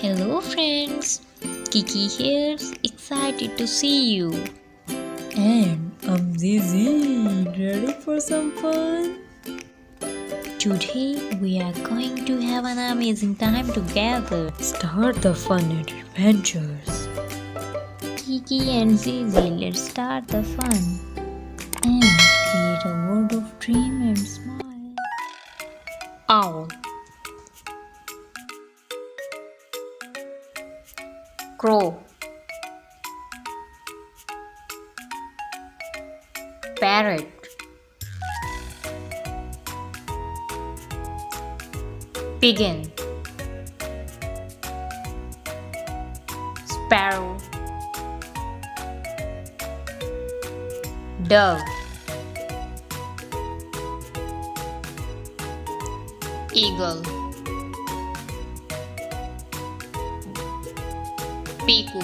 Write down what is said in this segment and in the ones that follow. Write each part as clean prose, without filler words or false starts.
Hello friends, Kiki here, excited to see you. And I'm Zizi, ready for some fun? Today we are going to have an amazing time together. Start the fun and adventures. Kiki and Zizi, let's start the fun. And create a world of dream and smile. Owl, crow, parrot, pigeon, sparrow, dove, eagle, peacock,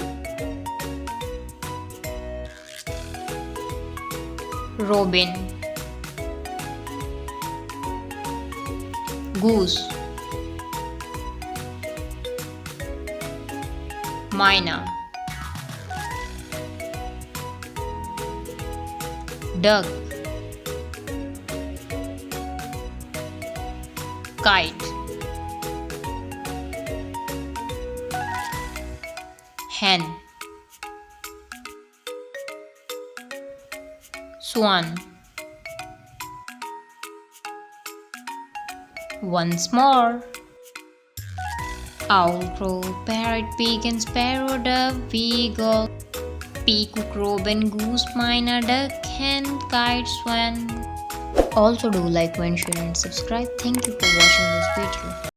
robin, goose, myna, duck, kite, hen, swan. Once more. Owl, crow, parrot, pigeon, sparrow, dove, eagle, peacock, robin, goose, myna, duck, hen, kite, swan. Also do like, comment, share and subscribe. Thank you for watching this video.